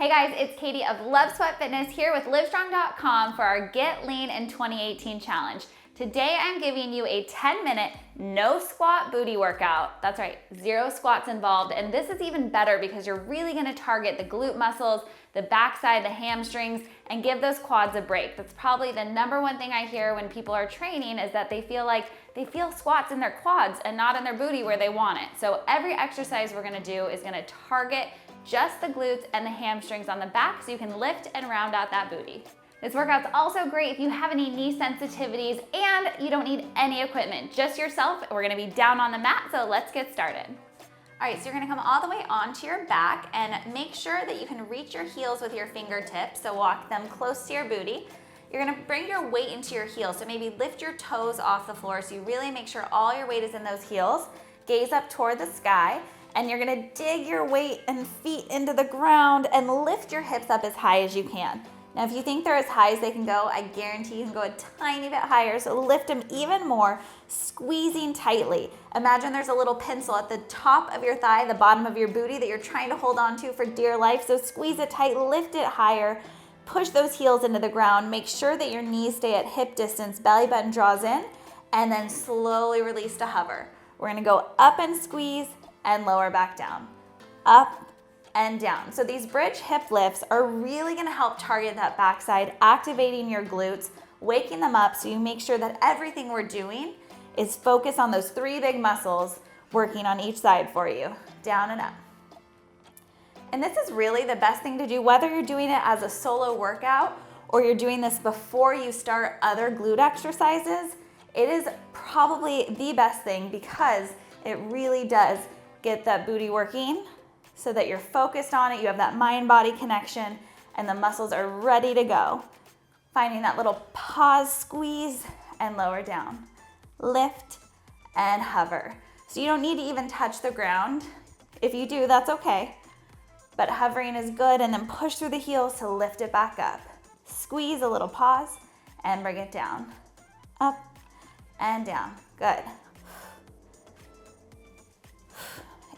Hey guys, it's Katie of Love Sweat Fitness here with Livestrong.com for our Get Lean in 2018 challenge. Today I'm giving you a 10-minute no squat booty workout. That's right, 0 squats involved. And this is even better because you're really gonna target the glute muscles, the backside, the hamstrings, and give those quads a break. That's probably the #1 thing I hear when people are training is that they feel squats in their quads and not in their booty where they want it. So every exercise we're gonna do is gonna target just the glutes and the hamstrings on the back so you can lift and round out that booty. This workout's also great if you have any knee sensitivities and you don't need any equipment, just yourself. We're gonna be down on the mat, so let's get started. All right, so you're gonna come all the way onto your back and make sure that you can reach your heels with your fingertips, so walk them close to your booty. You're gonna bring your weight into your heels, so maybe lift your toes off the floor so you really make sure all your weight is in those heels. Gaze up toward the sky, and you're gonna dig your weight and feet into the ground and lift your hips up as high as you can. Now, if you think they're as high as they can go, I guarantee you can go a tiny bit higher, so lift them even more, squeezing tightly. Imagine there's a little pencil at the top of your thigh, the bottom of your booty that you're trying to hold on to for dear life, so squeeze it tight, lift it higher, push those heels into the ground, make sure that your knees stay at hip distance, belly button draws in, and then slowly release to hover. We're gonna go up and squeeze, and lower back down, up and down. So these bridge hip lifts are really gonna help target that backside, activating your glutes, waking them up so you make sure that everything we're doing is focused on those 3 big muscles working on each side for you, down and up. And this is really the best thing to do, whether you're doing it as a solo workout or you're doing this before you start other glute exercises. It is probably the best thing because it really does get that booty working so that you're focused on it, you have that mind-body connection, and the muscles are ready to go. Finding that little pause, squeeze, and lower down. Lift and hover. So you don't need to even touch the ground. If you do, that's okay. But hovering is good, and then push through the heels to lift it back up. Squeeze, a little pause, and bring it down. Up and down. Good.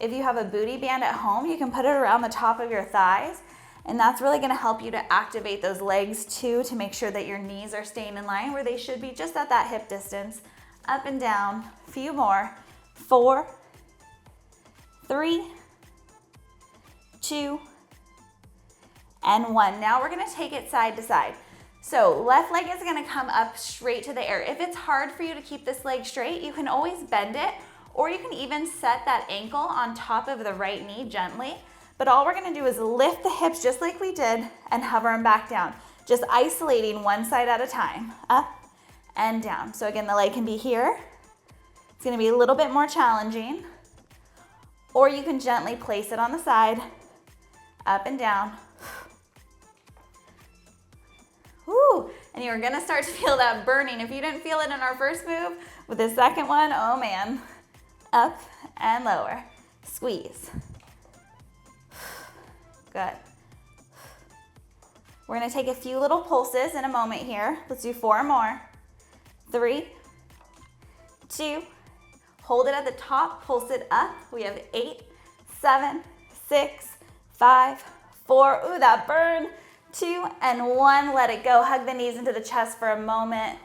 If you have a booty band at home, you can put it around the top of your thighs, and that's really gonna help you to activate those legs too, to make sure that your knees are staying in line where they should be, just at that hip distance. Up and down, a few more. 4, 3, 2, and 1. Now we're gonna take it side to side. So left leg is gonna come up straight to the air. If it's hard for you to keep this leg straight, you can always bend it, or you can even set that ankle on top of the right knee gently. But all we're gonna do is lift the hips just like we did and hover them back down, just isolating one side at a time, up and down. So again, the leg can be here. It's gonna be a little bit more challenging, or you can gently place it on the side, up and down. Woo, and you're gonna start to feel that burning. If you didn't feel it in our first move, with the second one, oh man. Up and lower, squeeze. Good. We're gonna take a few little pulses in a moment here. Let's do 4 more. 3, 2, hold it at the top, pulse it up. We have 8, 7, 6, 5, 4, ooh, that burn. 2 and 1, let it go. Hug the knees into the chest for a moment.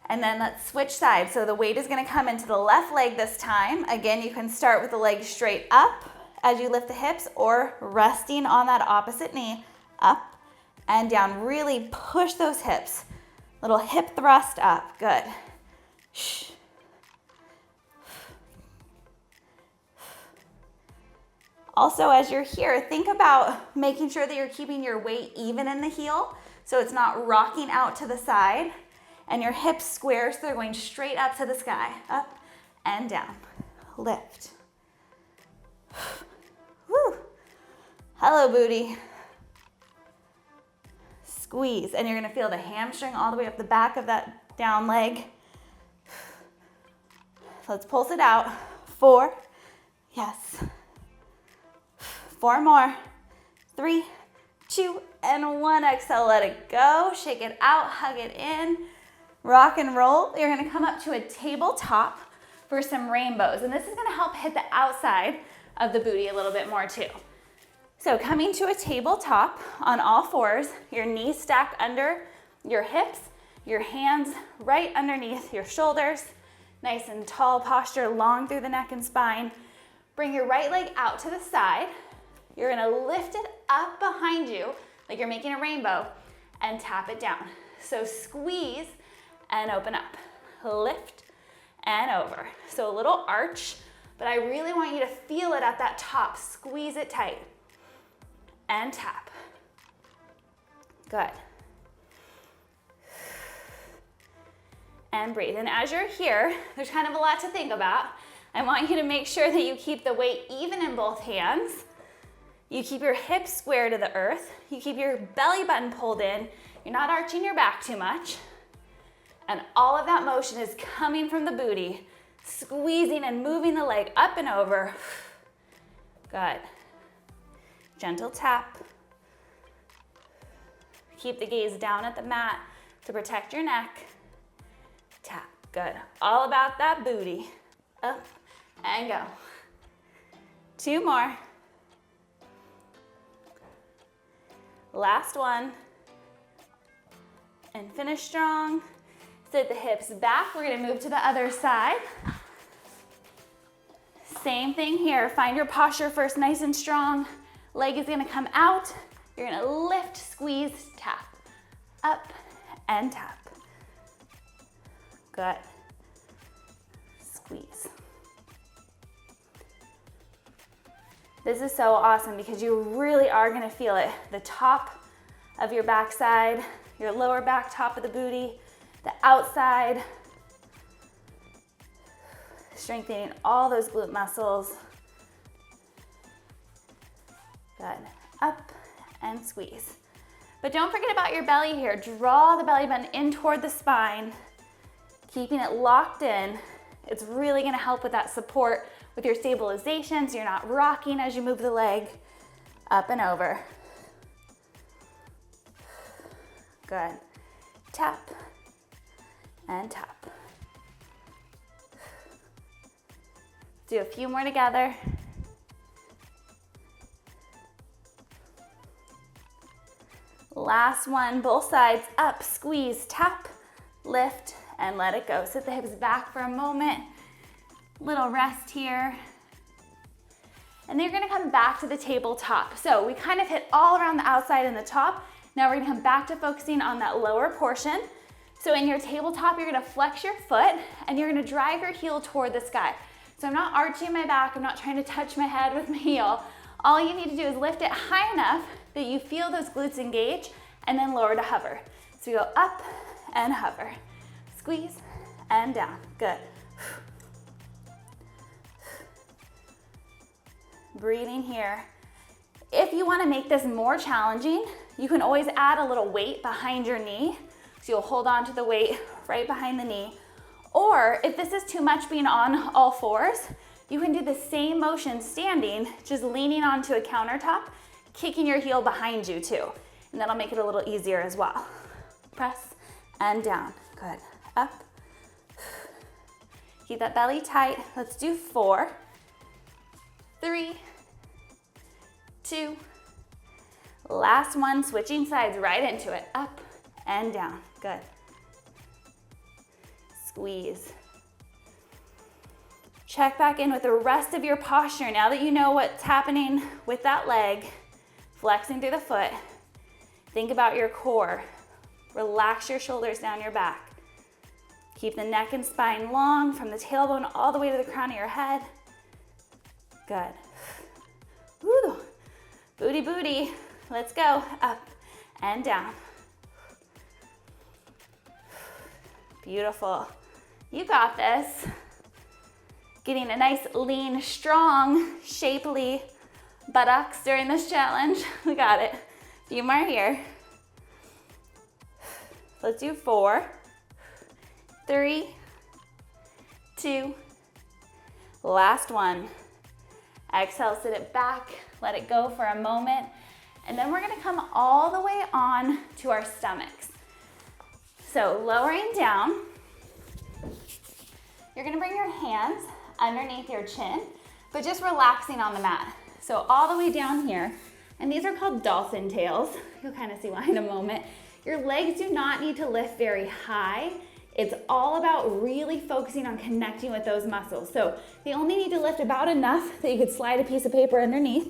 And then let's switch sides. So the weight is gonna come into the left leg this time. Again, you can start with the leg straight up as you lift the hips, or resting on that opposite knee, up and down. Really push those hips. Little hip thrust up, good. Shh. Also, as you're here, think about making sure that you're keeping your weight even in the heel, so it's not rocking out to the side. And your hips square, so they're going straight up to the sky. Up and down. Lift. Woo. Hello, booty. Squeeze, and you're gonna feel the hamstring all the way up the back of that down leg. Let's pulse it out. 4, yes. 4 more. 3, 2, and 1. Exhale, let it go. Shake it out, hug it in. Rock and roll. You're gonna come up to a tabletop for some rainbows. And this is gonna help hit the outside of the booty a little bit more too. So coming to a tabletop on all fours, your knees stack under your hips, your hands right underneath your shoulders, nice and tall posture, long through the neck and spine. Bring your right leg out to the side. You're gonna lift it up behind you like you're making a rainbow and tap it down. So squeeze and open up. Lift and over. So a little arch, but I really want you to feel it at that top. Squeeze it tight and tap. Good. And breathe. And as you're here, there's kind of a lot to think about. I want you to make sure that you keep the weight even in both hands. You keep your hips square to the earth. You keep your belly button pulled in. You're not arching your back too much. And all of that motion is coming from the booty, squeezing and moving the leg up and over. Good. Gentle tap. Keep the gaze down at the mat to protect your neck. Tap. Good. All about that booty. Up and go. 2 more. Last one. And finish strong. Sit the hips back. We're gonna move to the other side. Same thing here. Find your posture first, nice and strong. Leg is gonna come out. You're gonna lift, squeeze, tap. Up and tap. Good. Squeeze. This is so awesome because you really are gonna feel it. The top of your backside, your lower back, top of the booty, the outside, strengthening all those glute muscles. Good. Up and squeeze. But don't forget about your belly here. Draw the belly button in toward the spine, keeping it locked in. It's really gonna help with that support with your stabilization so you're not rocking as you move the leg up and over. Good. Tap and tap. Do a few more together. Last one, both sides, up, squeeze, tap, lift, and let it go. Sit the hips back for a moment. Little rest here. And then you're gonna come back to the tabletop. So we kind of hit all around the outside and the top. Now we're gonna come back to focusing on that lower portion. So in your tabletop, you're gonna flex your foot and you're gonna drive your heel toward the sky. So I'm not arching my back, I'm not trying to touch my head with my heel. All you need to do is lift it high enough that you feel those glutes engage and then lower to hover. So you go up and hover. Squeeze and down. Good. Breathing here. If you want to make this more challenging, you can always add a little weight behind your knee. So you'll hold on to the weight right behind the knee. Or if this is too much being on all fours, you can do the same motion standing, just leaning onto a countertop, kicking your heel behind you too. And that'll make it a little easier as well. Press and down. Good. Up. Keep that belly tight. Let's do 4, 3, 2. Last one, switching sides right into it. Up and down. Good. Squeeze. Check back in with the rest of your posture. Now that you know what's happening with that leg, flexing through the foot, think about your core. Relax your shoulders down your back. Keep the neck and spine long from the tailbone all the way to the crown of your head. Good. Woo. Booty, booty. Let's go. Up and down. Beautiful. You got this. Getting a nice, lean, strong, shapely buttocks during this challenge. We got it. A few more here. Let's do 4, 3, 2. Last one. Exhale, sit it back, let it go for a moment. And then we're gonna come all the way on to our stomachs. So lowering down, you're gonna bring your hands underneath your chin, but just relaxing on the mat. So all the way down here, And these are called dolphin tails. You'll kind of see why in a moment. Your legs do not need to lift very high. It's all about really focusing on connecting with those muscles. So they only need to lift about enough that you could slide a piece of paper underneath.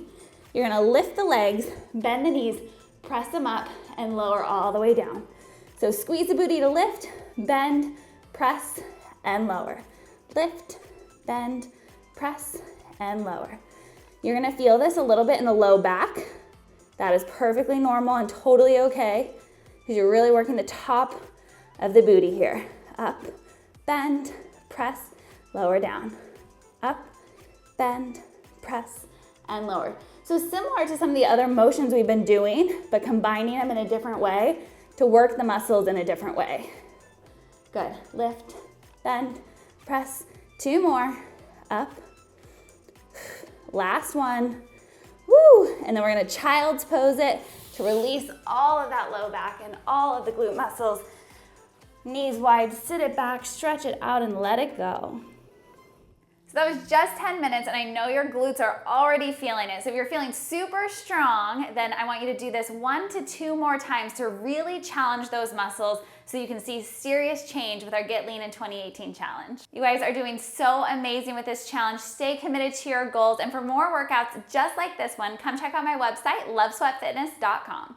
You're gonna lift the legs, bend the knees, press them up, and lower all the way down. So squeeze the booty to lift, bend, press, and lower. Lift, bend, press, and lower. You're gonna feel this a little bit in the low back. That is perfectly normal and totally okay because you're really working the top of the booty here. Up, bend, press, lower down. Up, bend, press, and lower. So similar to some of the other motions we've been doing, but combining them in a different way to work the muscles in a different way. Good. Lift, bend, press. 2 more. Up. Last one. Woo! And then we're gonna child's pose it to release all of that low back and all of the glute muscles. Knees wide, sit it back, stretch it out, and let it go. So that was just 10 minutes, and I know your glutes are already feeling it. So if you're feeling super strong, then I want you to do this 1 to 2 more times to really challenge those muscles so you can see serious change with our Get Lean in 2018 challenge. You guys are doing so amazing with this challenge. Stay committed to your goals, and for more workouts just like this one, come check out my website, lovesweatfitness.com.